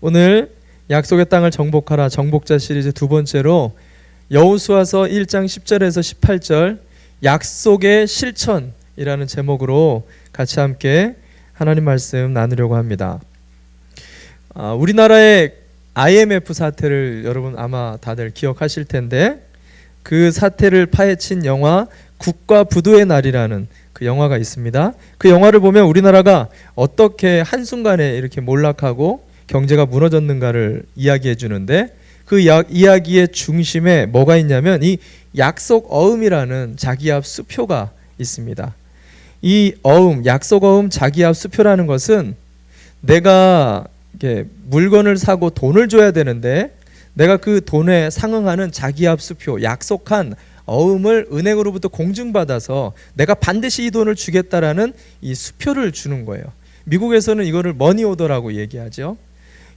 오늘 약속의 땅을 정복하라 정복자 시리즈 두 번째로 여호수아서 1장 10절에서 18절 약속의 실천이라는 제목으로 같이 함께 하나님 말씀 나누려고 합니다. 우리나라의 IMF 사태를 여러분 아마 다들 기억하실 텐데 그 사태를 파헤친 영화 국가 부도의 날이라는 그 영화가 있습니다. 그 영화를 보면 우리나라가 어떻게 한순간에 이렇게 몰락하고 경제가 무너졌는가를 이야기해 주는데 그 이야기의 중심에 뭐가 있냐면 이 약속 어음이라는 자기압 수표가 있습니다. 이 어음, 약속 어음 자기압 수표라는 것은 내가 이렇게 물건을 사고 돈을 줘야 되는데 내가 그 돈에 상응하는 자기압 수표, 약속한 어음을 은행으로부터 공증받아서 내가 반드시 이 돈을 주겠다라는 이 수표를 주는 거예요. 미국에서는 이거를 머니오더라고 얘기하죠.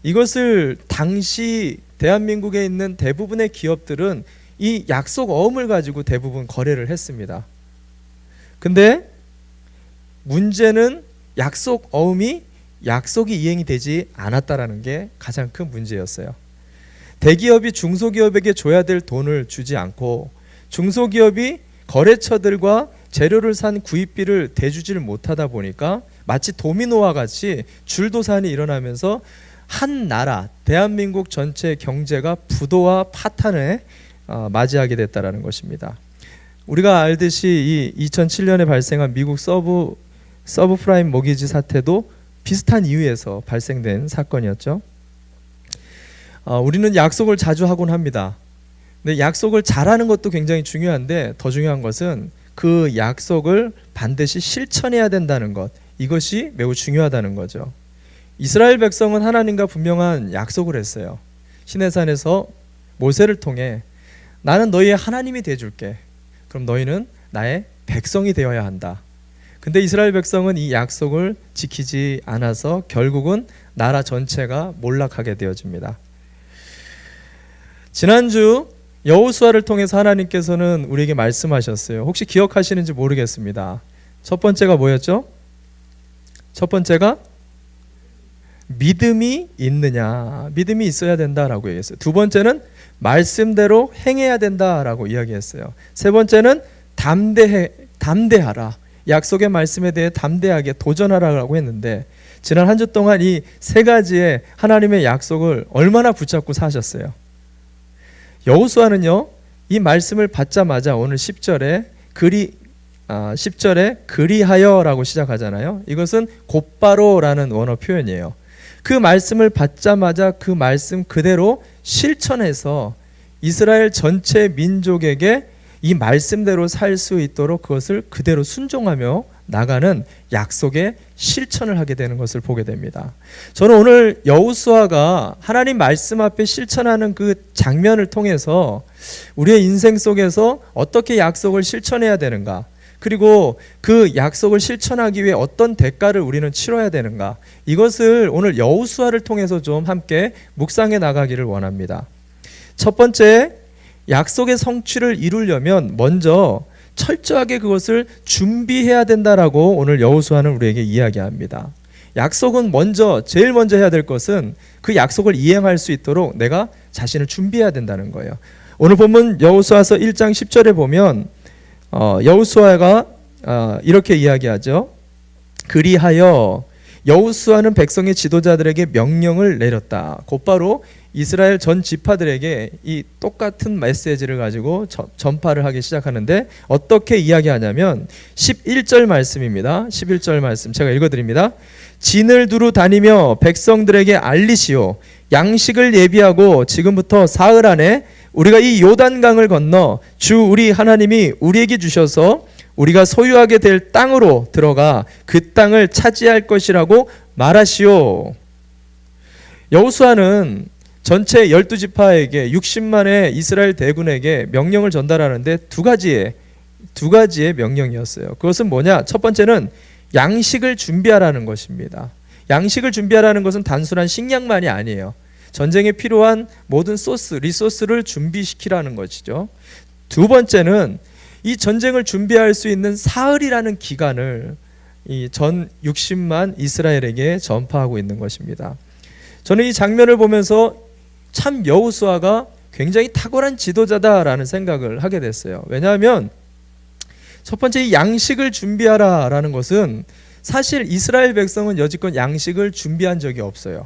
이것을 당시 대한민국에 있는 대부분의 기업들은 이 약속 어음을 가지고 대부분 거래를 했습니다. 근데 문제는 약속 어음이 약속이 이행이 되지 않았다라는 게 가장 큰 문제였어요. 대기업이 중소기업에게 줘야 될 돈을 주지 않고 중소기업이 거래처들과 재료를 산 구입비를 대주지를 못하다 보니까 마치 도미노와 같이 줄도산이 일어나면서 한 나라, 대한민국 전체 경제가 부도와 파탄을 맞이하게 됐다는 것입니다. 우리가 알듯이 이 2007년에 발생한 미국 서브프라임 모기지 사태도 비슷한 이유에서 발생된 사건이었죠. 우리는 약속을 자주 하곤 합니다. 근데 약속을 잘하는 것도 굉장히 중요한데 더 중요한 것은 그 약속을 반드시 실천해야 된다는 것, 이것이 매우 중요하다는 거죠. 이스라엘 백성은 하나님과 분명한 약속을 했어요. 시내산에서 모세를 통해 나는 너희의 하나님이 되어줄게. 그럼 너희는 나의 백성이 되어야 한다. 근데 이스라엘 백성은 이 약속을 지키지 않아서 결국은 나라 전체가 몰락하게 되어집니다. 지난주 여호수아를 통해서 하나님께서는 우리에게 말씀하셨어요. 혹시 기억하시는지 모르겠습니다. 첫 번째가 뭐였죠? 첫 번째가 믿음이 있느냐, 믿음이 있어야 된다라고 얘기했어요. 두 번째는 말씀대로 행해야 된다라고 이야기했어요. 세 번째는 담대하라, 약속의 말씀에 대해 담대하게 도전하라고 했는데 지난 한 주 동안 이 세 가지의 하나님의 약속을 얼마나 붙잡고 사셨어요. 여호수아는요, 이 말씀을 받자마자 오늘 10절에 10절에 그리하여라고 시작하잖아요. 이것은 곧바로라는 원어 표현이에요. 그 말씀을 받자마자 그 말씀 그대로 실천해서 이스라엘 전체 민족에게 이 말씀대로 살 수 있도록 그것을 그대로 순종하며 나가는 약속의 실천을 하게 되는 것을 보게 됩니다. 저는 오늘 여호수아가 하나님 말씀 앞에 실천하는 그 장면을 통해서 우리의 인생 속에서 어떻게 약속을 실천해야 되는가, 그리고 그 약속을 실천하기 위해 어떤 대가를 우리는 치러야 되는가, 이것을 오늘 여호수아를 통해서 좀 함께 묵상해 나가기를 원합니다. 첫 번째, 약속의 성취를 이루려면 먼저 철저하게 그것을 준비해야 된다라고 오늘 여호수아는 우리에게 이야기합니다. 약속은 제일 먼저 해야 될 것은 그 약속을 이행할 수 있도록 내가 자신을 준비해야 된다는 거예요. 오늘 본문 여호수아서 1장 10절에 보면 여호수아가 이렇게 이야기하죠. 그리하여 여호수아는 백성의 지도자들에게 명령을 내렸다. 곧바로 이스라엘 전 지파들에게 이 똑같은 메시지를 가지고 전파를 하기 시작하는데 어떻게 이야기하냐면 11절 말씀입니다. 11절 말씀 제가 읽어드립니다. 진을 두루 다니며 백성들에게 알리시오. 양식을 예비하고 지금부터 사흘 안에 우리가 이 요단강을 건너 주 우리 하나님이 우리에게 주셔서 우리가 소유하게 될 땅으로 들어가 그 땅을 차지할 것이라고 말하시오. 여호수아는 전체 12지파에게 60만의 이스라엘 대군에게 명령을 전달하는데 두 가지의 명령이었어요. 그것은 뭐냐? 첫 번째는 양식을 준비하라는 것입니다. 양식을 준비하라는 것은 단순한 식량만이 아니에요. 전쟁에 필요한 모든 리소스를 준비시키라는 것이죠. 두 번째는 이 전쟁을 준비할 수 있는 사흘이라는 기간을 이 전 60만 이스라엘에게 전파하고 있는 것입니다. 저는 이 장면을 보면서 참 여호수아가 굉장히 탁월한 지도자다라는 생각을 하게 됐어요. 왜냐하면 첫 번째, 이 양식을 준비하라라는 것은 사실 이스라엘 백성은 여지껏 양식을 준비한 적이 없어요.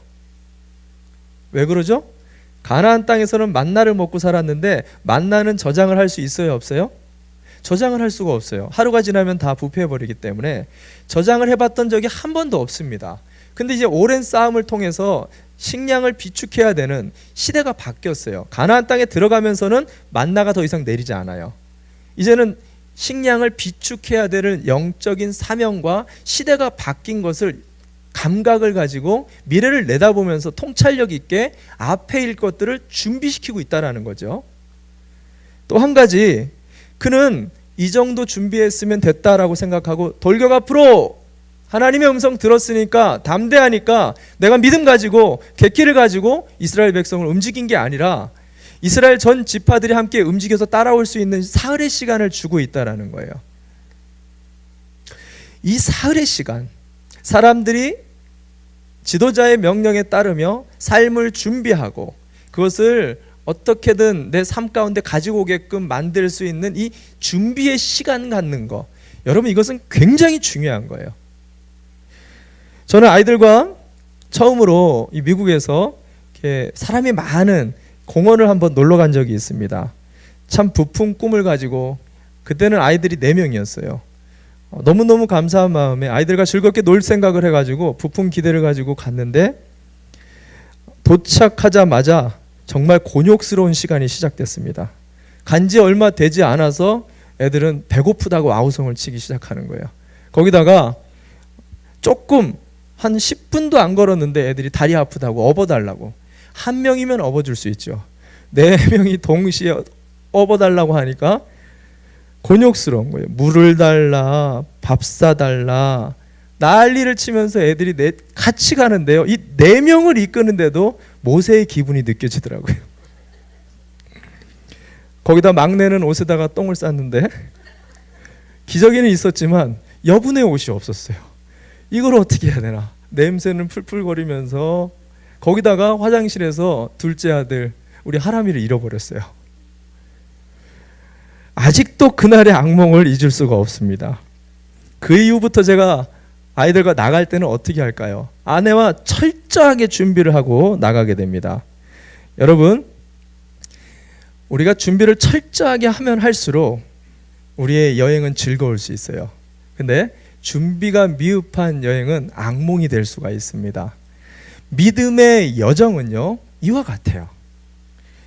왜 그러죠? 가나안 땅에서는 만나를 먹고 살았는데 만나는 저장을 할 수 있어요, 없어요? 저장을 할 수가 없어요. 하루가 지나면 다 부패해버리기 때문에 저장을 해봤던 적이 한 번도 없습니다. 근데 이제 오랜 싸움을 통해서 식량을 비축해야 되는 시대가 바뀌었어요. 가나안 땅에 들어가면서는 만나가 더 이상 내리지 않아요. 이제는 식량을 비축해야 되는 영적인 사명과 시대가 바뀐 것을 감각을 가지고 미래를 내다보면서 통찰력 있게 앞에 일 것들을 준비시키고 있다는 거죠. 또 한 가지, 그는 이 정도 준비했으면 됐다라고 생각하고 돌격 앞으로, 하나님의 음성 들었으니까 담대하니까 내가 믿음 가지고 객기를 가지고 이스라엘 백성을 움직인 게 아니라 이스라엘 전 지파들이 함께 움직여서 따라올 수 있는 사흘의 시간을 주고 있다는 거예요. 이 사흘의 시간, 사람들이 지도자의 명령에 따르며 삶을 준비하고 그것을 어떻게든 내 삶 가운데 가지고 오게끔 만들 수 있는 이 준비의 시간 갖는 거, 여러분 이것은 굉장히 중요한 거예요. 저는 아이들과 처음으로 이 미국에서 이렇게 사람이 많은 공원을 한번 놀러 간 적이 있습니다. 참 부푼 꿈을 가지고, 그때는 아이들이 4명이었어요. 너무너무 감사한 마음에 아이들과 즐겁게 놀 생각을 해가지고 부푼 기대를 가지고 갔는데, 도착하자마자 정말 곤욕스러운 시간이 시작됐습니다. 간지 얼마 되지 않아서 애들은 배고프다고 아우성을 치기 시작하는 거예요. 거기다가 조금 한 10분도 안 걸었는데 애들이 다리 아프다고 업어달라고. 한 명이면 업어줄 수 있죠. 4명이 동시에 업어달라고 하니까 곤욕스러운 거예요. 물을 달라, 밥 사달라, 난리를 치면서 애들이 같이 가는데요, 이 4명을 이끄는데도 모세의 기분이 느껴지더라고요. 거기다 막내는 옷에다가 똥을 쌌는데 기저귀는 있었지만 여분의 옷이 없었어요. 이걸 어떻게 해야 되나, 냄새는 풀풀거리면서. 거기다가 화장실에서 둘째 아들 우리 하람이를 잃어버렸어요. 아직도 그날의 악몽을 잊을 수가 없습니다. 그 이후부터 제가 아이들과 나갈 때는 어떻게 할까요? 아내와 철저하게 준비를 하고 나가게 됩니다. 여러분, 우리가 준비를 철저하게 하면 할수록 우리의 여행은 즐거울 수 있어요. 근데 준비가 미흡한 여행은 악몽이 될 수가 있습니다. 믿음의 여정은요, 이와 같아요.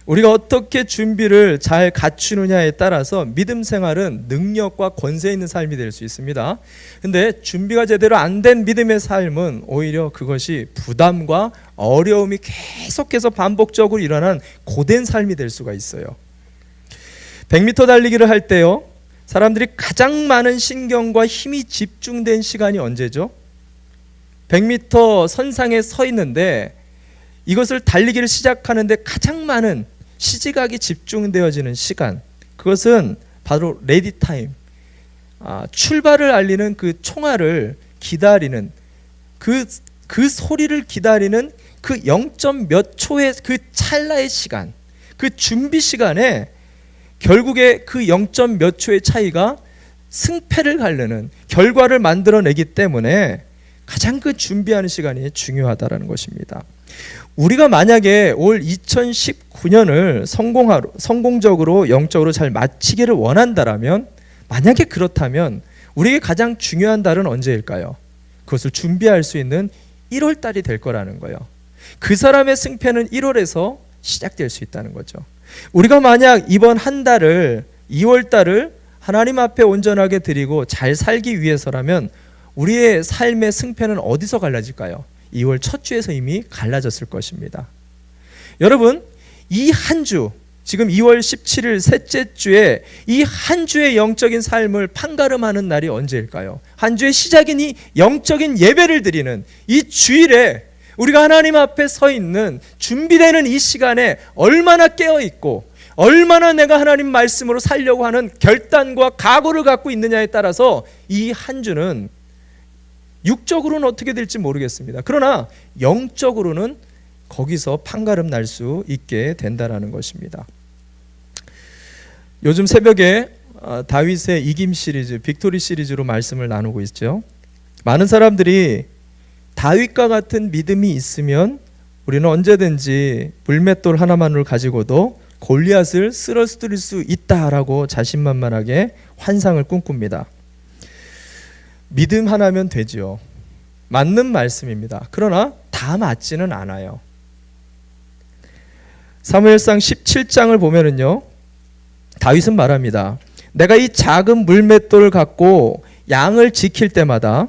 우리가 어떻게 준비를 잘 갖추느냐에 따라서 믿음 생활은 능력과 권세 있는 삶이 될 수 있습니다. 근데 준비가 제대로 안 된 믿음의 삶은 오히려 그것이 부담과 어려움이 계속해서 반복적으로 일어난 고된 삶이 될 수가 있어요. 100m 달리기를 할 때요, 사람들이 가장 많은 신경과 힘이 집중된 시간이 언제죠? 100m 선상에 서 있는데 이것을 달리기를 시작하는데 가장 많은 시지각이 집중되어지는 시간, 그것은 바로 레디 타임, 출발을 알리는 그 총알을 기다리는 그 소리를 기다리는 그 0. 몇 초의 그 찰나의 시간, 그 준비 시간에 결국에 그 0. 몇 초의 차이가 승패를 가르는 결과를 만들어내기 때문에 가장 그 준비하는 시간이 중요하다는 것입니다. 우리가 만약에 올 2019년을 성공적으로 영적으로 잘 마치기를 원한다라면, 만약에 그렇다면 우리에게 가장 중요한 달은 언제일까요? 그것을 준비할 수 있는 1월 달이 될 거라는 거예요. 그 사람의 승패는 1월에서 시작될 수 있다는 거죠. 우리가 만약 이번 한 달을, 2월 달을 하나님 앞에 온전하게 드리고 잘 살기 위해서라면 우리의 삶의 승패는 어디서 갈라질까요? 2월 첫 주에서 이미 갈라졌을 것입니다. 여러분, 이 한 주, 지금 2월 17일 셋째 주에 이 한 주의 영적인 삶을 판가름하는 날이 언제일까요? 한 주의 시작인 이 영적인 예배를 드리는 이 주일에 우리가 하나님 앞에 서 있는 준비되는 이 시간에 얼마나 깨어있고 얼마나 내가 하나님 말씀으로 살려고 하는 결단과 각오를 갖고 있느냐에 따라서 이 한 주는 육적으로는 어떻게 될지 모르겠습니다. 그러나 영적으로는 거기서 판가름 날 수 있게 된다라는 것입니다. 요즘 새벽에 다윗의 이김 시리즈, 빅토리 시리즈로 말씀을 나누고 있죠. 많은 사람들이 다윗과 같은 믿음이 있으면 우리는 언제든지 물맷돌 하나만을 가지고도 골리앗을 쓰러뜨릴 수 있다라고 자신만만하게 환상을 꿈꿉니다. 믿음 하나면 되지요. 맞는 말씀입니다. 그러나 다 맞지는 않아요. 사무엘상 17장을 보면은요, 다윗은 말합니다. 내가 이 작은 물맷돌을 갖고 양을 지킬 때마다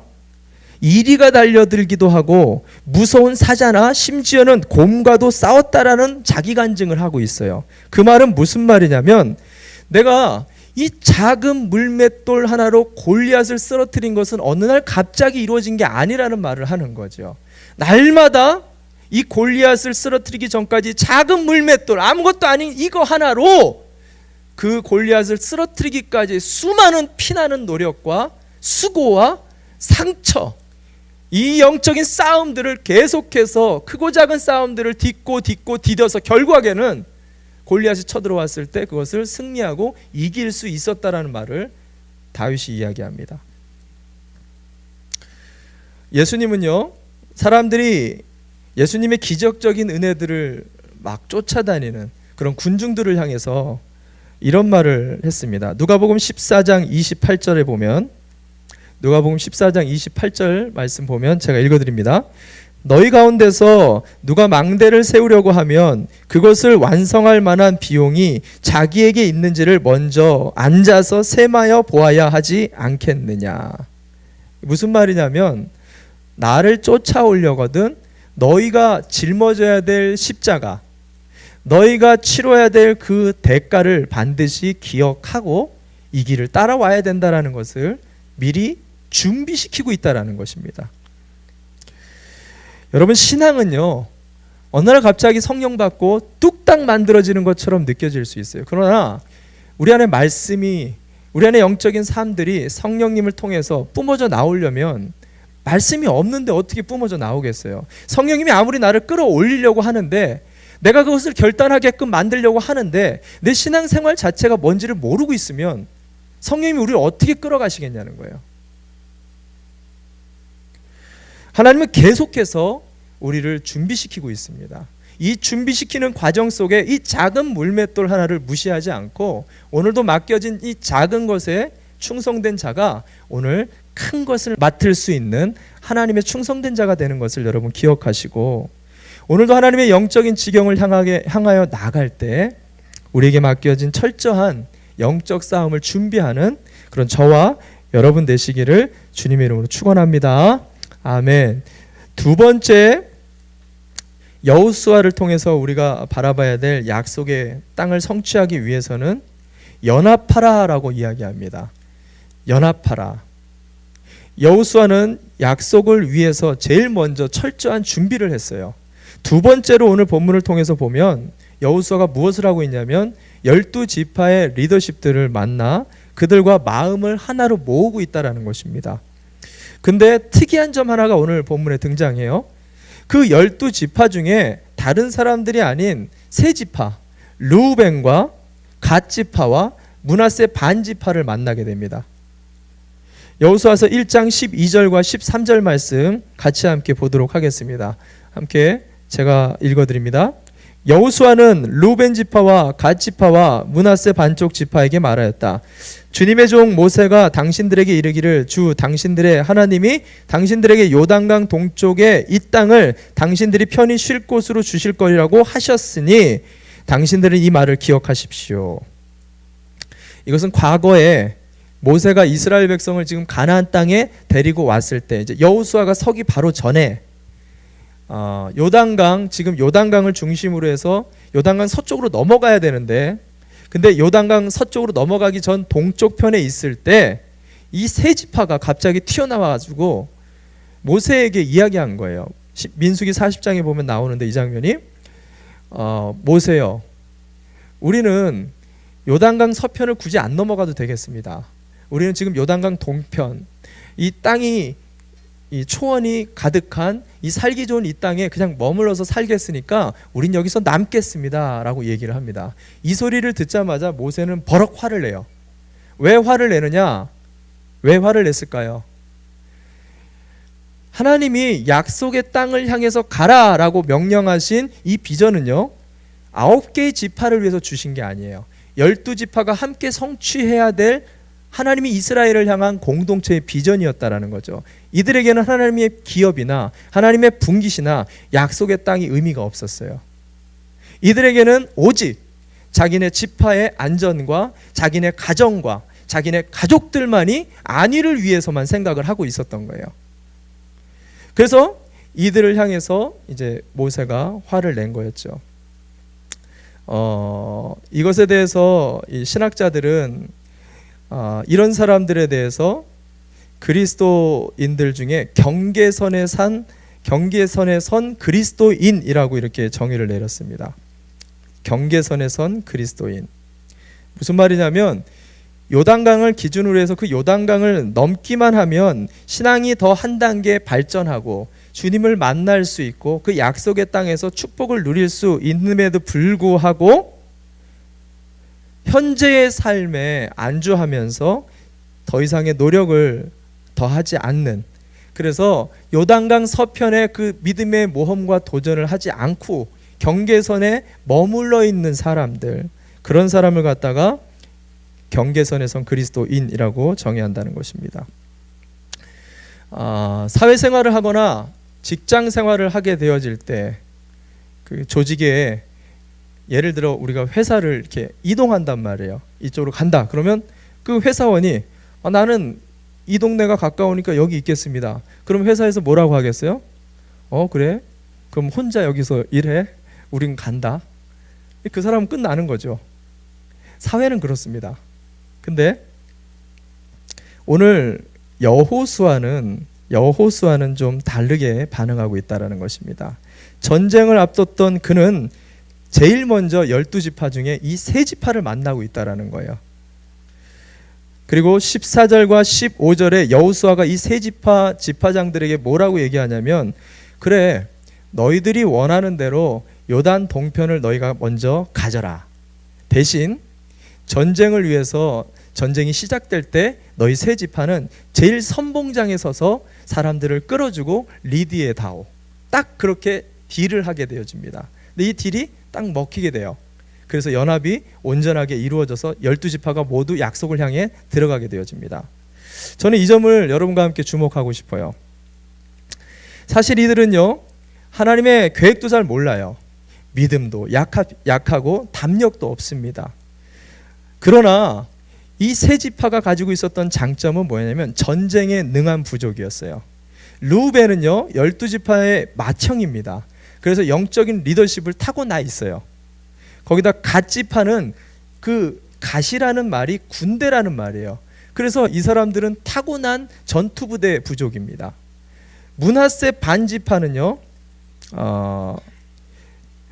이리가 달려들기도 하고 무서운 사자나 심지어는 곰과도 싸웠다라는 자기 간증을 하고 있어요. 그 말은 무슨 말이냐면, 내가 이 작은 물맷돌 하나로 골리앗을 쓰러뜨린 것은 어느 날 갑자기 이루어진 게 아니라는 말을 하는 거죠. 날마다 이 골리앗을 쓰러뜨리기 전까지 작은 물맷돌, 아무것도 아닌 이거 하나로 그 골리앗을 쓰러뜨리기까지 수많은 피나는 노력과 수고와 상처, 이 영적인 싸움들을 계속해서 크고 작은 싸움들을 딛고 디뎌서 결국에는 골리앗이 쳐들어왔을 때 그것을 승리하고 이길 수 있었다라는 말을 다윗이 이야기합니다. 예수님은요, 사람들이 예수님의 기적적인 은혜들을 막 쫓아다니는 그런 군중들을 향해서 이런 말을 했습니다. 누가복음 14장 28절에 보면, 누가복음 14장 28절 말씀 보면 제가 읽어드립니다. 너희 가운데서 누가 망대를 세우려고 하면 그것을 완성할 만한 비용이 자기에게 있는지를 먼저 앉아서 셈하여 보아야 하지 않겠느냐. 무슨 말이냐면, 나를 쫓아오려거든 너희가 짊어져야 될 십자가, 너희가 치러야 될 그 대가를 반드시 기억하고 이 길을 따라와야 된다라는 것을 미리 준비시키고 있다라는 것입니다. 여러분, 신앙은요, 어느 날 갑자기 성령 받고 뚝딱 만들어지는 것처럼 느껴질 수 있어요. 그러나 우리 안에 말씀이, 우리 안에 영적인 삶들이 성령님을 통해서 뿜어져 나오려면 말씀이 없는데 어떻게 뿜어져 나오겠어요? 성령님이 아무리 나를 끌어올리려고 하는데, 내가 그것을 결단하게끔 만들려고 하는데 내 신앙생활 자체가 뭔지를 모르고 있으면 성령님이 우리를 어떻게 끌어가시겠냐는 거예요. 하나님은 계속해서 우리를 준비시키고 있습니다. 이 준비시키는 과정 속에 이 작은 물맷돌 하나를 무시하지 않고 오늘도 맡겨진 이 작은 것에 충성된 자가 오늘 큰 것을 맡을 수 있는 하나님의 충성된 자가 되는 것을 여러분 기억하시고, 오늘도 하나님의 영적인 지경을 향하여 나갈 때 우리에게 맡겨진 철저한 영적 싸움을 준비하는 그런 저와 여러분 되시기를 주님의 이름으로 축원합니다. 아멘. 두 번째, 여호수아를 통해서 우리가 바라봐야 될 약속의 땅을 성취하기 위해서는 연합하라라고 이야기합니다. 연합하라. 여호수아는 약속을 위해서 제일 먼저 철저한 준비를 했어요. 두 번째로 오늘 본문을 통해서 보면 여호수아가 무엇을 하고 있냐면 12지파의 리더십들을 만나 그들과 마음을 하나로 모으고 있다는 것입니다. 근데 특이한 점 하나가 오늘 본문에 등장해요. 그 12지파 중에 다른 사람들이 아닌 세 지파, 르우벤과 갓지파와 므낫세 반지파를 만나게 됩니다. 여호수아서 1장 12절과 13절 말씀 같이 함께 보도록 하겠습니다. 함께 제가 읽어드립니다. 여호수아는 르우벤 지파와 갓 지파와 므낫세 반쪽 지파에게 말하였다. 주님의 종 모세가 당신들에게 이르기를 주 당신들의 하나님이 당신들에게 요단강 동쪽의 이 땅을 당신들이 편히 쉴 곳으로 주실 거리라고 하셨으니 당신들은 이 말을 기억하십시오. 이것은 과거에 모세가 이스라엘 백성을 지금 가나안 땅에 데리고 왔을 때, 이제 여호수아가 서기 바로 전에 요단강, 지금 요단강을 중심으로 해서 요단강 서쪽으로 넘어가야 되는데, 근데 요단강 서쪽으로 넘어가기 전 동쪽 편에 있을 때 이 세 지파가 갑자기 튀어나와가지고 모세에게 이야기한 거예요. 민수기 40장에 보면 나오는데 이 장면이, 모세요, 우리는 요단강 서편을 굳이 안 넘어가도 되겠습니다. 우리는 지금 요단강 동편, 이 땅이 이 초원이 가득한 이 살기 좋은 이 땅에 그냥 머물러서 살겠으니까 우린 여기서 남겠습니다 라고 얘기를 합니다. 이 소리를 듣자마자 모세는 버럭 화를 내요. 왜 화를 내느냐? 왜 화를 냈을까요? 하나님이 약속의 땅을 향해서 가라라고 명령하신 이 비전은요, 9개의 지파를 위해서 주신 게 아니에요. 12지파가 함께 성취해야 될 하나님이 이스라엘을 향한 공동체의 비전이었다라는 거죠. 이들에게는 하나님의 기업이나 하나님의 분깃이나 약속의 땅이 의미가 없었어요. 이들에게는 오직 자기네 지파의 안전과 자기네 가정과 자기네 가족들만이 안위를 위해서만 생각을 하고 있었던 거예요. 그래서 이들을 향해서 이제 모세가 화를 낸 거였죠. 이것에 대해서 이 신학자들은 이런 사람들에 대해서 그리스도인들 중에 경계선에 선 그리스도인이라고 이렇게 정의를 내렸습니다. 경계선에 선 그리스도인. 무슨 말이냐면 요단강을 기준으로 해서 그 요단강을 넘기만 하면 신앙이 더 한 단계 발전하고 주님을 만날 수 있고 그 약속의 땅에서 축복을 누릴 수 있음에도 불구하고 현재의 삶에 안주하면서 더 이상의 노력을 더하지 않는, 그래서 요단강 서편의 그 믿음의 모험과 도전을 하지 않고 경계선에 머물러 있는 사람들, 그런 사람을 갖다가 경계선에 선 그리스도인이라고 정의한다는 것입니다. 사회생활을 하거나 직장생활을 하게 되어질 때 그 조직에 예를 들어 우리가 회사를 이렇게 이동한단 말이에요. 이쪽으로 간다. 그러면 그 회사원이 나는 이 동네가 가까우니까 여기 있겠습니다. 그럼 회사에서 뭐라고 하겠어요? 그래? 그럼 혼자 여기서 일해? 우린 간다. 그 사람은 끝나는 거죠. 사회는 그렇습니다. 근데 오늘 여호수아는 좀 다르게 반응하고 있다는 것입니다. 전쟁을 앞뒀던 그는 제일 먼저 12지파 중에 이 세 지파를 만나고 있다는 거예요. 그리고 14절과 15절에 여호수아가 이 세 지파장들에게 뭐라고 얘기하냐면, 그래, 너희들이 원하는 대로 요단 동편을 너희가 먼저 가져라. 대신 전쟁을 위해서 전쟁이 시작될 때 너희 세 지파는 제일 선봉장에 서서 사람들을 끌어주고 리드에 다오. 딱 그렇게 딜을 하게 되어집니다. 근데 이 딜이 딱 먹히게 돼요. 그래서 연합이 온전하게 이루어져서 12지파가 모두 약속을 향해 들어가게 되어집니다. 저는 이 점을 여러분과 함께 주목하고 싶어요. 사실 이들은요, 하나님의 계획도 잘 몰라요. 믿음도 약하고 담력도 없습니다. 그러나 이 세 지파가 가지고 있었던 장점은 뭐냐면 전쟁에 능한 부족이었어요. 르우벤은요 12지파의 맏형입니다. 그래서 영적인 리더십을 타고나 있어요. 거기다 갓지파는 그 갓이라는 말이 군대라는 말이에요. 그래서 이 사람들은 타고난 전투부대 부족입니다. 므낫세 반지파는요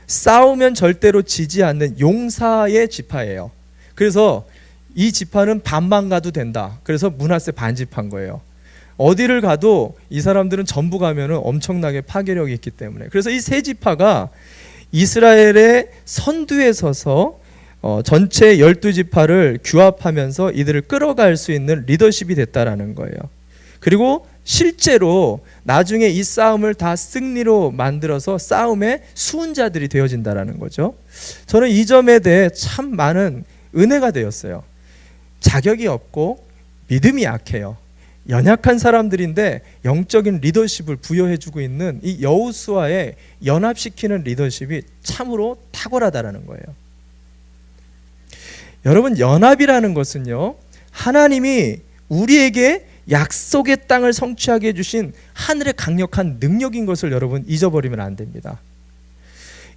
싸우면 절대로 지지 않는 용사의 지파예요. 그래서 이 지파는 반만 가도 된다. 그래서 므낫세 반지파인 거예요. 어디를 가도 이 사람들은 전부 가면은 엄청나게 파괴력이 있기 때문에. 그래서 이 세 지파가 이스라엘의 선두에 서서 전체 12지파를 규합하면서 이들을 끌어갈 수 있는 리더십이 됐다라는 거예요. 그리고 실제로 나중에 이 싸움을 다 승리로 만들어서 싸움의 수훈자들이 되어진다라는 거죠. 저는 이 점에 대해 참 많은 은혜가 되었어요. 자격이 없고 믿음이 약해요. 연약한 사람들인데 영적인 리더십을 부여해주고 있는 이 여호수아의 연합시키는 리더십이 참으로 탁월하다라는 거예요. 여러분, 연합이라는 것은요, 하나님이 우리에게 약속의 땅을 성취하게 해주신 하늘의 강력한 능력인 것을 여러분 잊어버리면 안 됩니다.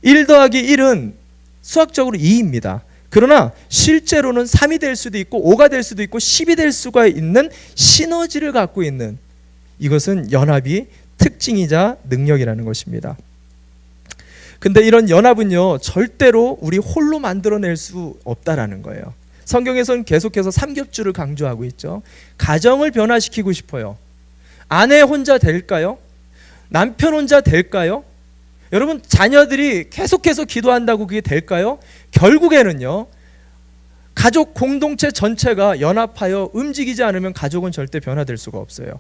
1 더하기 1은 수학적으로 2입니다. 그러나 실제로는 3이 될 수도 있고 5가 될 수도 있고 10이 될 수가 있는 시너지를 갖고 있는, 이것은 연합이 특징이자 능력이라는 것입니다. 근데 이런 연합은요 절대로 우리 홀로 만들어낼 수 없다라는 거예요. 성경에서는 계속해서 삼겹줄을 강조하고 있죠. 가정을 변화시키고 싶어요. 아내 혼자 될까요? 남편 혼자 될까요? 여러분, 자녀들이 계속해서 기도한다고 그게 될까요? 결국에는요, 가족 공동체 전체가 연합하여 움직이지 않으면 가족은 절대 변화될 수가 없어요.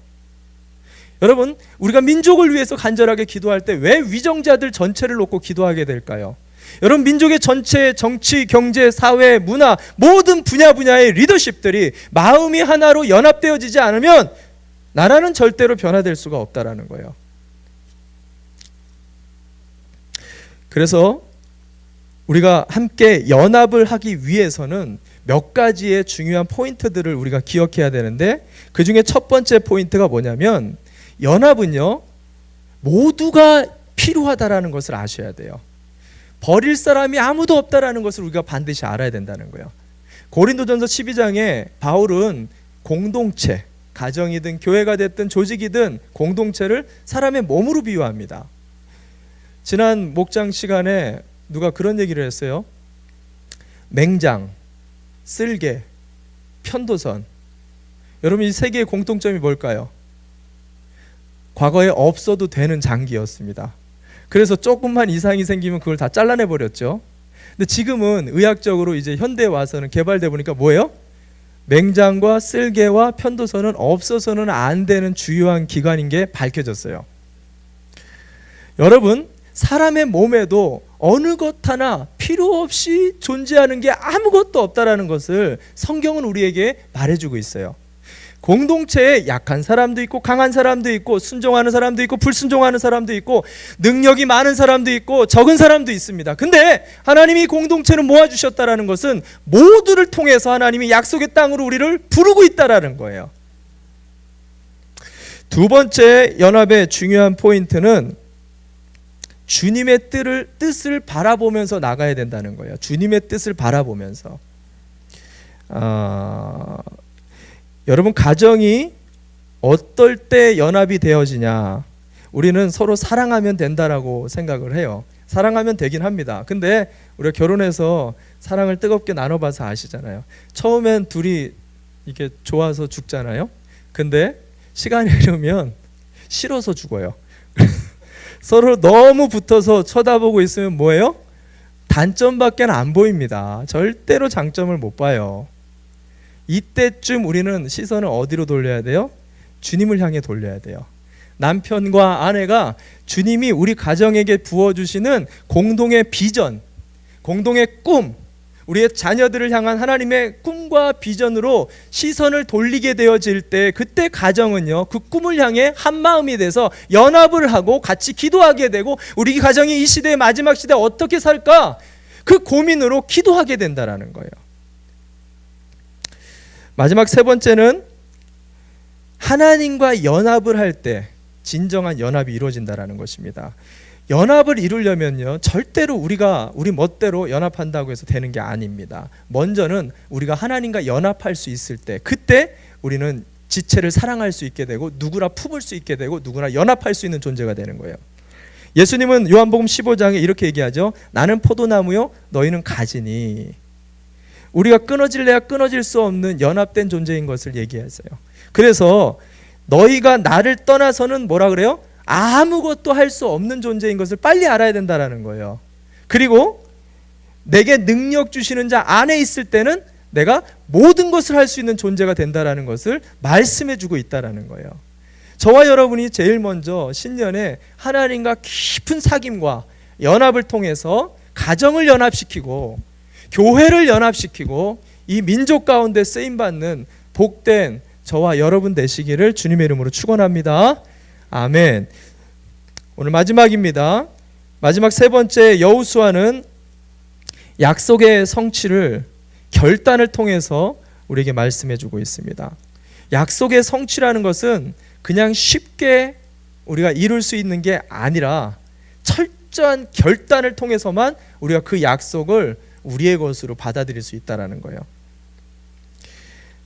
여러분, 우리가 민족을 위해서 간절하게 기도할 때 왜 위정자들 전체를 놓고 기도하게 될까요? 여러분, 민족의 전체 정치, 경제, 사회, 문화 모든 분야의 리더십들이 마음이 하나로 연합되어지지 않으면 나라는 절대로 변화될 수가 없다라는 거예요. 그래서 우리가 함께 연합을 하기 위해서는 몇 가지의 중요한 포인트들을 우리가 기억해야 되는데, 그 중에 첫 번째 포인트가 뭐냐면, 연합은요, 모두가 필요하다라는 것을 아셔야 돼요. 버릴 사람이 아무도 없다라는 것을 우리가 반드시 알아야 된다는 거예요. 고린도전서 12장에 바울은 공동체, 가정이든 교회가 됐든 조직이든 공동체를 사람의 몸으로 비유합니다. 지난 목장 시간에 누가 그런 얘기를 했어요. 맹장, 쓸개, 편도선. 여러분, 이 세 개의 공통점이 뭘까요? 과거에 없어도 되는 장기였습니다. 그래서 조금만 이상이 생기면 그걸 다 잘라내 버렸죠. 근데 지금은 의학적으로 이제 현대에 와서는 개발돼 보니까 뭐예요? 맹장과 쓸개와 편도선은 없어서는 안 되는 주요한 기관인 게 밝혀졌어요. 여러분, 사람의 몸에도 어느 것 하나 필요 없이 존재하는 게 아무것도 없다라는 것을 성경은 우리에게 말해주고 있어요. 공동체에 약한 사람도 있고 강한 사람도 있고 순종하는 사람도 있고 불순종하는 사람도 있고 능력이 많은 사람도 있고 적은 사람도 있습니다. 근데 하나님이 공동체를 모아주셨다라는 것은 모두를 통해서 하나님이 약속의 땅으로 우리를 부르고 있다라는 거예요. 두 번째 연합의 중요한 포인트는 주님의 뜻을 바라보면서 나가야 된다는 거예요. 주님의 뜻을 바라보면서. 여러분, 가정이 어떨 때 연합이 되어지냐? 우리는 서로 사랑하면 된다라고 생각을 해요. 사랑하면 되긴 합니다. 근데 우리가 결혼해서 사랑을 뜨겁게 나눠봐서 아시잖아요. 처음엔 둘이 이게 좋아서 죽잖아요. 근데 시간이 흐르면 싫어서 죽어요. 서로 너무 붙어서 쳐다보고 있으면 뭐예요? 단점밖에 안 보입니다. 절대로 장점을 못 봐요. 이때쯤 우리는 시선을 어디로 돌려야 돼요? 주님을 향해 돌려야 돼요. 남편과 아내가 주님이 우리 가정에게 부어주시는 공동의 비전, 공동의 꿈, 우리의 자녀들을 향한 하나님의 꿈과 비전으로 시선을 돌리게 되어질 때, 그때 가정은요, 그 꿈을 향해 한마음이 돼서 연합을 하고 같이 기도하게 되고, 우리 가정이 이 시대의 마지막 시대에 어떻게 살까? 그 고민으로 기도하게 된다라는 거예요. 마지막 세 번째는 하나님과 연합을 할 때 진정한 연합이 이루어진다라는 것입니다. 연합을 이루려면요, 절대로 우리가 우리 멋대로 연합한다고 해서 되는 게 아닙니다. 먼저는 우리가 하나님과 연합할 수 있을 때, 그때 우리는 지체를 사랑할 수 있게 되고 누구나 품을 수 있게 되고 누구나 연합할 수 있는 존재가 되는 거예요. 예수님은 요한복음 15장에 이렇게 얘기하죠. 나는 포도나무요, 너희는 가지니. 우리가 끊어질래야 끊어질 수 없는 연합된 존재인 것을 얘기했어요. 그래서 너희가 나를 떠나서는 뭐라 그래요? 아무것도 할 수 없는 존재인 것을 빨리 알아야 된다라는 거예요. 그리고 내게 능력 주시는 자 안에 있을 때는 내가 모든 것을 할 수 있는 존재가 된다라는 것을 말씀해 주고 있다라는 거예요. 저와 여러분이 제일 먼저 신년에 하나님과 깊은 사귐과 연합을 통해서 가정을 연합시키고 교회를 연합시키고 이 민족 가운데 쓰임받는 복된 저와 여러분 되시기를 주님의 이름으로 축원합니다. 아멘. 오늘 마지막입니다. 마지막 세 번째, 여호수아는 약속의 성취를 결단을 통해서 우리에게 말씀해 주고 있습니다. 약속의 성취라는 것은 그냥 쉽게 우리가 이룰 수 있는 게 아니라 철저한 결단을 통해서만 우리가 그 약속을 우리의 것으로 받아들일 수 있다는 거예요.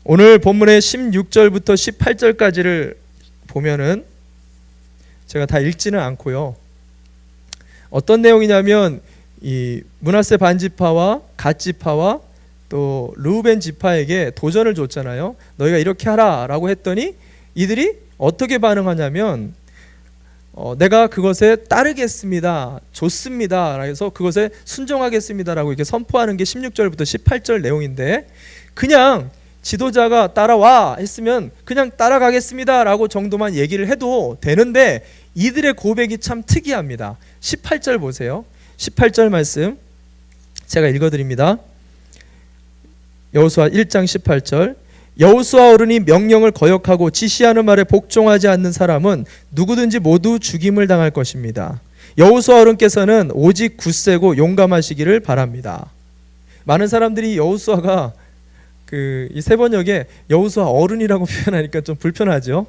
오늘 본문의 16절부터 18절까지를 보면은 제가 다 읽지는 않고요. 어떤 내용이냐면 이 므낫세 반지파와 갓지파와 또 르우벤 지파에게 도전을 줬잖아요. 너희가 이렇게 하라라고 했더니 이들이 어떻게 반응하냐면 내가 그것에 따르겠습니다, 좋습니다, 그래서 그것에 순종하겠습니다라고 이렇게 선포하는 게 16절부터 18절 내용인데, 그냥 지도자가 따라와 했으면 그냥 따라가겠습니다라고 정도만 얘기를 해도 되는데, 이들의 고백이 참 특이합니다. 18절 보세요. 18절 말씀 제가 읽어드립니다. 여호수아 1장 18절. 여호수아 어른이 명령을 거역하고 지시하는 말에 복종하지 않는 사람은 누구든지 모두 죽임을 당할 것입니다. 여호수아 어른께서는 오직 굳세고 용감하시기를 바랍니다. 많은 사람들이 여호수아가 이 세 번역에 여호수아 어른이라고 표현하니까 좀 불편하죠.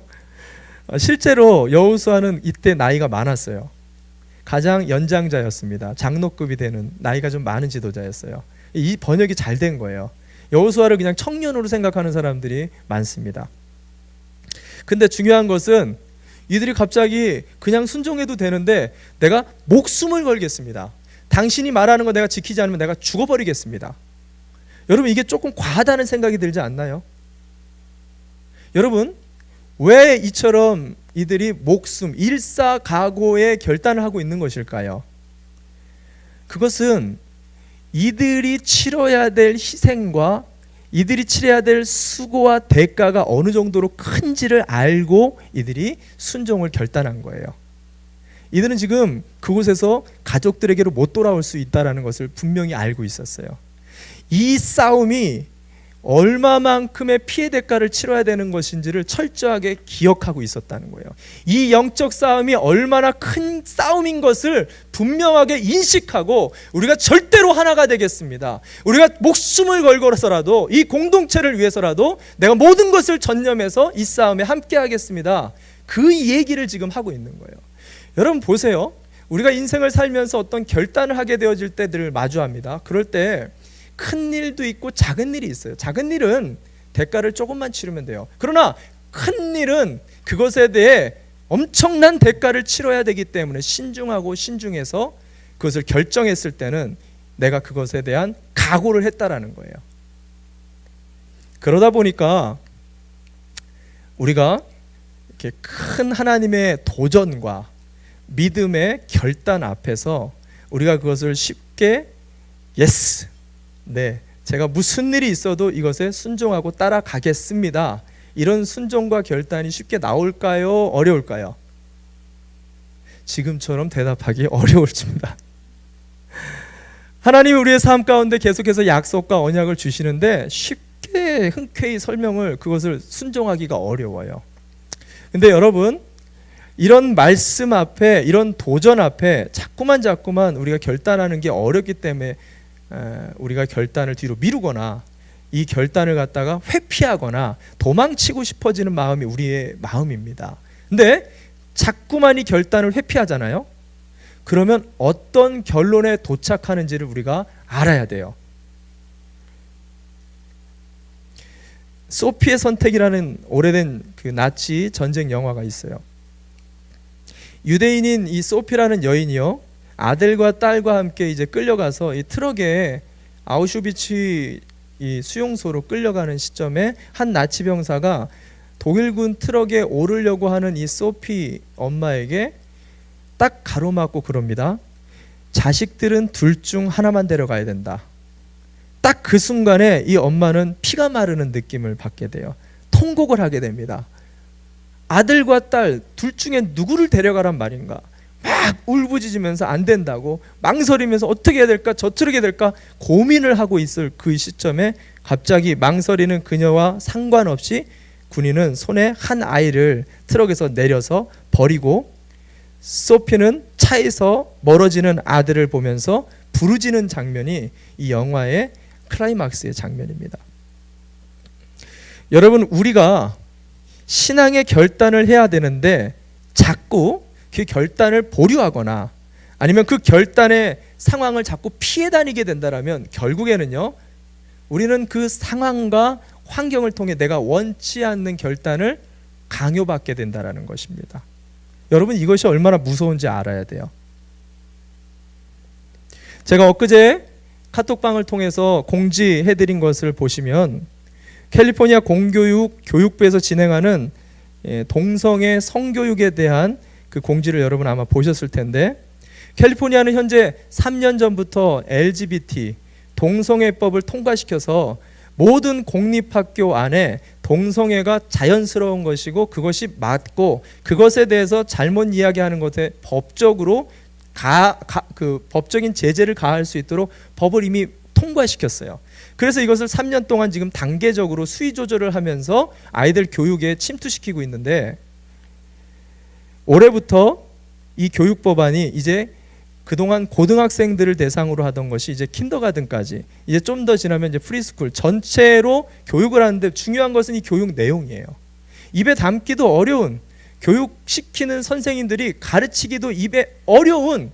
실제로 여호수아는 이때 나이가 많았어요. 가장 연장자였습니다. 장로급이 되는 나이가 좀 많은 지도자였어요. 이 번역이 잘 된 거예요. 여호수아를 그냥 청년으로 생각하는 사람들이 많습니다. 근데 중요한 것은 이들이 갑자기 그냥 순종해도 되는데 내가 목숨을 걸겠습니다, 당신이 말하는 거 내가 지키지 않으면 내가 죽어버리겠습니다. 여러분, 이게 조금 과하다는 생각이 들지 않나요? 여러분, 왜 이처럼 이들이 목숨, 일사각오의 결단을 하고 있는 것일까요? 그것은 이들이 치러야 될 희생과 이들이 치러야 될 수고와 대가가 어느 정도로 큰지를 알고 이들이 순종을 결단한 거예요. 이들은 지금 그곳에서 가족들에게로 못 돌아올 수 있다는 것을 분명히 알고 있었어요. 이 싸움이 얼마만큼의 피해 대가를 치러야 되는 것인지를 철저하게 기억하고 있었다는 거예요. 이 영적 싸움이 얼마나 큰 싸움인 것을 분명하게 인식하고 우리가 절대로 하나가 되겠습니다, 우리가 목숨을 걸고서라도 이 공동체를 위해서라도 내가 모든 것을 전념해서 이 싸움에 함께 하겠습니다, 그 얘기를 지금 하고 있는 거예요. 여러분 보세요. 우리가 인생을 살면서 어떤 결단을 하게 되어질 때들을 마주합니다. 그럴 때 큰 일도 있고 작은 일이 있어요. 작은 일은 대가를 조금만 치르면 돼요. 그러나 큰 일은 그것에 대해 엄청난 대가를 치러야 되기 때문에 신중하고 신중해서 그것을 결정했을 때는 내가 그것에 대한 각오를 했다라는 거예요. 그러다 보니까 우리가 이렇게 큰 하나님의 도전과 믿음의 결단 앞에서 우리가 그것을 쉽게 예스, 네, 제가 무슨 일이 있어도 이것에 순종하고 따라가겠습니다, 이런 순종과 결단이 쉽게 나올까요? 어려울까요? 지금처럼 대답하기 어려울집니다. 하나님이 우리의 삶 가운데 계속해서 약속과 언약을 주시는데 쉽게 흔쾌히 설명을, 그것을 순종하기가 어려워요. 근데 여러분, 이런 말씀 앞에, 이런 도전 앞에 자꾸만 우리가 결단하는 게 어렵기 때문에 우리가 결단을 뒤로 미루거나 이 결단을 갖다가 회피하거나 도망치고 싶어지는 마음이 우리의 마음입니다. 근데 자꾸만 이 결단을 회피하잖아요. 그러면 어떤 결론에 도착하는지를 우리가 알아야 돼요. 소피의 선택이라는 오래된 그 나치 전쟁 영화가 있어요. 유대인인 이 소피라는 여인이요, 아들과 딸과 함께 이제 끌려가서 이 트럭에 아우슈비츠 이 수용소로 끌려가는 시점에 한 나치 병사가 독일군 트럭에 오르려고 하는 이 소피 엄마에게 딱 가로막고 그럽니다. 자식들은 둘 중 하나만 데려가야 된다. 딱 그 순간에 이 엄마는 피가 마르는 느낌을 받게 돼요. 통곡을 하게 됩니다. 아들과 딸 둘 중에 누구를 데려가란 말인가? 막 울부짖으면서 안 된다고 망설이면서 어떻게 해야 될까, 저떻게 해야 될까 고민을 하고 있을 그 시점에 갑자기 망설이는 그녀와 상관없이 군인은 손에 한 아이를 트럭에서 내려서 버리고 소피는 차에서 멀어지는 아들을 보면서 부르짖는 장면이 이 영화의 클라이막스의 장면입니다. 여러분, 우리가 신앙의 결단을 해야 되는데 자꾸 그 결단을 보류하거나 아니면 그 결단의 상황을 자꾸 피해 다니게 된다면 결국에는요, 우리는 그 상황과 환경을 통해 내가 원치 않는 결단을 강요받게 된다는 것입니다. 여러분, 이것이 얼마나 무서운지 알아야 돼요. 제가 엊그제 카톡방을 통해서 공지해드린 것을 보시면 캘리포니아 공교육 교육부에서 진행하는 동성애 성교육에 대한 그 공지를 여러분 아마 보셨을 텐데, 캘리포니아는 현재 3년 전부터 LGBT 동성애법을 통과시켜서 모든 공립학교 안에 동성애가 자연스러운 것이고 그것이 맞고 그것에 대해서 잘못 이야기하는 것에 법적으로 그 법적인 제재를 가할 수 있도록 법을 이미 통과시켰어요. 그래서 이것을 3년 동안 지금 단계적으로 수위 조절을 하면서 아이들 교육에 침투시키고 있는데, 올해부터 이 교육 법안이 이제 그동안 고등학생들을 대상으로 하던 것이 이제 킨더가든까지, 이제 좀 더 지나면 이제 프리스쿨 전체로 교육을 하는데, 중요한 것은 이 교육 내용이에요. 입에 담기도 어려운, 교육시키는 선생님들이 가르치기도 입에 어려운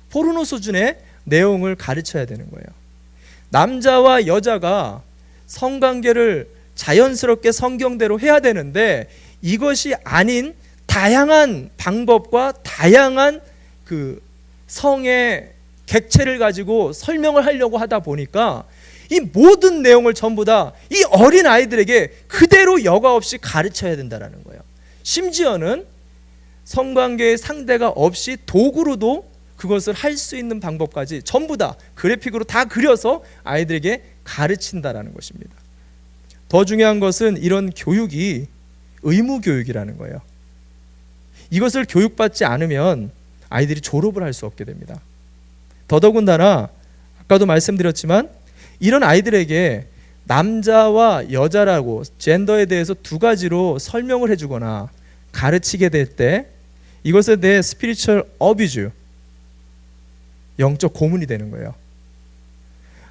포르노 수준의 내용을 가르쳐야 되는 거예요. 남자와 여자가 성관계를 자연스럽게 성경대로 해야 되는데, 이것이 아닌 다양한 방법과 다양한 그 성의 객체를 가지고 설명을 하려고 하다 보니까 이 모든 내용을 전부 다 이 어린 아이들에게 그대로 여과 없이 가르쳐야 된다는 거예요. 심지어는 성관계의 상대가 없이 도구로도 그것을 할 수 있는 방법까지 전부 다 그래픽으로 다 그려서 아이들에게 가르친다라는 것입니다. 더 중요한 것은 이런 교육이 의무 교육이라는 거예요. 이것을 교육받지 않으면 아이들이 졸업을 할 수 없게 됩니다. 더더군다나 아까도 말씀드렸지만 이런 아이들에게 남자와 여자라고 젠더에 대해서 두 가지로 설명을 해주거나 가르치게 될 때 이것에 대해 스피리추얼 어뷰즈, 영적 고문이 되는 거예요.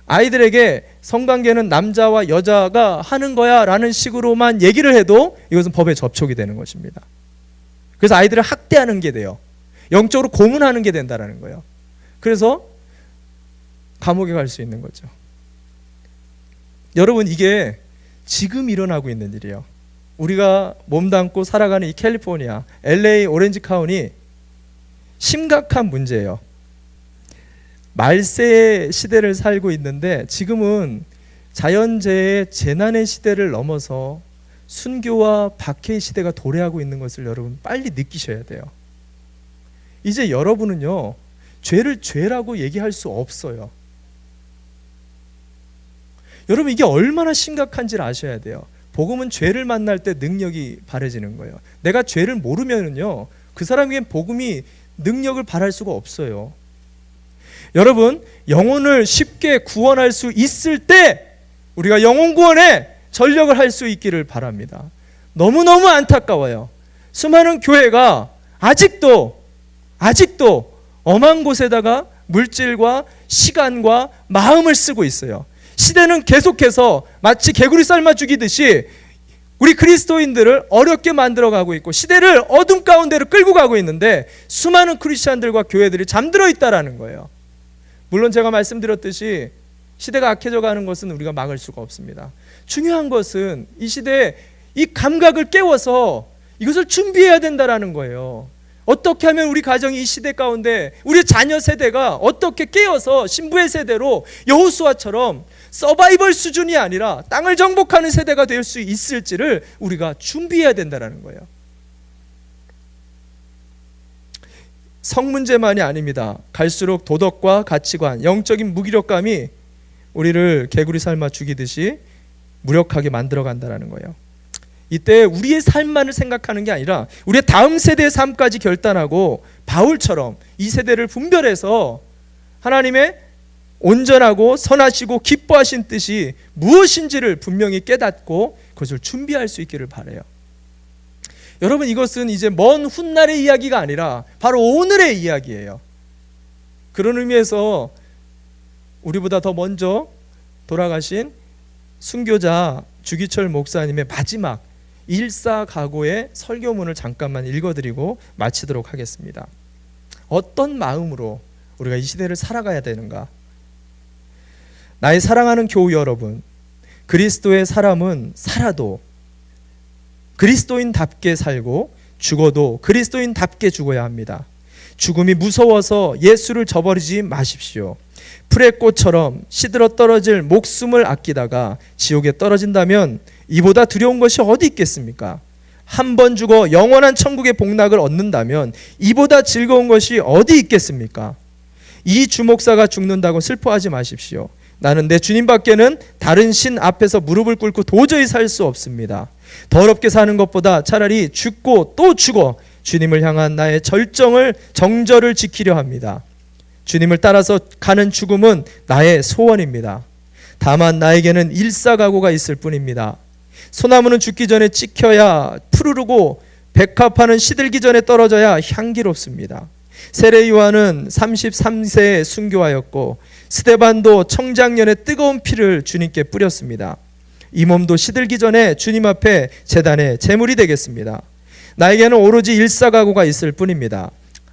아이들에게 성관계는 남자와 여자가 하는 거야 라는 식으로만 얘기를 해도 이것은 법에 접촉이 되는 것입니다. 그래서 아이들을 학대하는 게 돼요. 영적으로 고문하는 게 된다는 거예요. 그래서 감옥에 갈 수 있는 거죠. 여러분, 이게 지금 일어나고 있는 일이에요. 우리가 몸담고 살아가는 이 캘리포니아, LA 오렌지 카운티 심각한 문제예요. 말세의 시대를 살고 있는데 지금은 자연재해 재난의 시대를 넘어서 순교와 박해의 시대가 도래하고 있는 것을 여러분 빨리 느끼셔야 돼요. 이제 여러분은요, 죄를 죄라고 얘기할 수 없어요. 여러분, 이게 얼마나 심각한지를 아셔야 돼요. 복음은 죄를 만날 때 능력이 발해지는 거예요. 내가 죄를 모르면은요, 그 사람에겐 복음이 능력을 발할 수가 없어요. 여러분, 영혼을 쉽게 구원할 수 있을 때 우리가 영혼 구원에 전력을 할 수 있기를 바랍니다. 너무너무 안타까워요. 수많은 교회가 아직도 엄한 곳에다가 물질과 시간과 마음을 쓰고 있어요. 시대는 계속해서 마치 개구리 삶아 죽이듯이 우리 그리스도인들을 어렵게 만들어가고 있고 시대를 어둠 가운데로 끌고 가고 있는데 수많은 크리스찬들과 교회들이 잠들어 있다라는 거예요. 물론 제가 말씀드렸듯이 시대가 악해져 가는 것은 우리가 막을 수가 없습니다. 중요한 것은 이 시대에 이 감각을 깨워서 이것을 준비해야 된다라는 거예요. 어떻게 하면 우리 가정이 이 시대 가운데 우리 자녀 세대가 어떻게 깨어서 신부의 세대로 여호수아처럼 서바이벌 수준이 아니라 땅을 정복하는 세대가 될 수 있을지를 우리가 준비해야 된다는 거예요. 성 문제만이 아닙니다. 갈수록 도덕과 가치관, 영적인 무기력감이 우리를 개구리 삶아 죽이듯이 무력하게 만들어 간다는 거예요. 이때 우리의 삶만을 생각하는 게 아니라 우리의 다음 세대의 삶까지 결단하고 바울처럼 이 세대를 분별해서 하나님의 온전하고 선하시고 기뻐하신 뜻이 무엇인지를 분명히 깨닫고 그것을 준비할 수 있기를 바라요. 여러분, 이것은 이제 먼 훗날의 이야기가 아니라 바로 오늘의 이야기예요. 그런 의미에서 우리보다 더 먼저 돌아가신 순교자 주기철 목사님의 마지막 일사각오의 설교문을 잠깐만 읽어드리고 마치도록 하겠습니다. 어떤 마음으로 우리가 이 시대를 살아가야 되는가? 나의 사랑하는 교우 여러분, 그리스도의 사람은 살아도 그리스도인답게 살고 죽어도 그리스도인답게 죽어야 합니다. 죽음이 무서워서 예수를 저버리지 마십시오. 풀의 꽃처럼 시들어 떨어질 목숨을 아끼다가 지옥에 떨어진다면 이보다 두려운 것이 어디 있겠습니까? 한 번 죽어 영원한 천국의 복락을 얻는다면 이보다 즐거운 것이 어디 있겠습니까? 이 주목사가 죽는다고 슬퍼하지 마십시오. 나는 내 주님밖에는 다른 신 앞에서 무릎을 꿇고 도저히 살 수 없습니다. 더럽게 사는 것보다 차라리 죽고 또 죽어 주님을 향한 나의 정절을 지키려 합니다. 주님을 따라서 가는 죽음은 나의 소원입니다. 다만 나에게는 일사각오가 있을 뿐입니다. 소나무는 죽기 전에 찍혀야 푸르르고 백합화는 시들기 전에 떨어져야 향기롭습니다. 세례 요한은 33세에 순교하였고 스데반도 청장년에 뜨거운 피를 주님께 뿌렸습니다. 이 몸도 시들기 전에 주님 앞에 제단에 제물이 되겠습니다. 나에게는 오로지 일사각오가 있을 뿐입니다.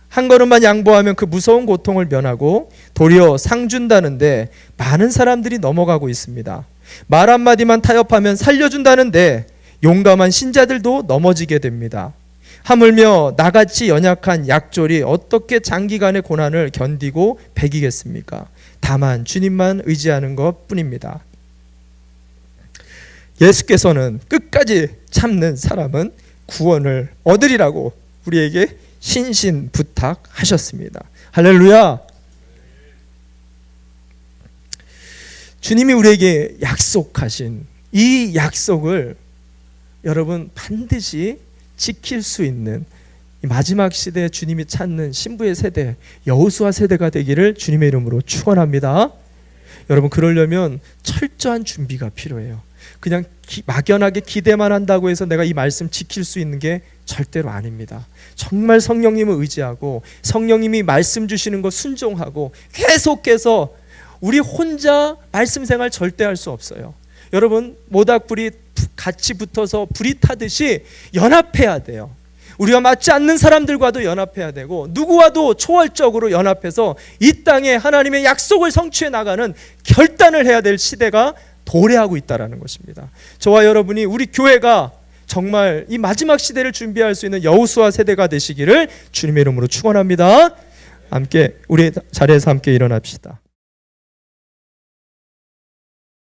한 걸음만 양보하면 그 무서운 고통을 면하고 도리어 상 준다는데 많은 사람들이 넘어가고 있습니다. 말 한마디만 타협하면 살려준다는데 용감한 신자들도 넘어지게 됩니다. 하물며 나같이 연약한 약졸이 어떻게 장기간의 고난을 견디고 배기겠습니까? 다만 주님만 의지하는 것 뿐입니다. 예수께서는 끝까지 참는 사람은 구원을 얻으리라고 우리에게 신신 부탁하셨습니다. 할렐루야. 주님이 우리에게 약속하신 이 약속을 여러분 반드시 지킬 수 있는 이 마지막 시대에 주님이 찾는 신부의 세대, 여호수아 세대가 되기를 주님의 이름으로 축원합니다. 여러분, 그러려면 철저한 준비가 필요해요. 그냥 막연하게 기대만 한다고 해서 내가 이 말씀 지킬 수 있는 게 절대로 아닙니다. 정말 성령님을 의지하고 성령님이 말씀 주시는 거 순종하고 계속해서 우리 혼자 말씀 생활 절대 할 수 없어요. 여러분, 모닥불이 같이 붙어서 불이 타듯이 연합해야 돼요. 우리가 맞지 않는 사람들과도 연합해야 되고 누구와도 초월적으로 연합해서 이 땅에 하나님의 약속을 성취해 나가는 결단을 해야 될 시대가 도래하고 있다는 것입니다. 저와 여러분이 우리 교회가 정말 이 마지막 시대를 준비할 수 있는 여호수아 세대가 되시기를 주님의 이름으로 축원합니다. 함께 우리 자리에서 함께 일어납시다.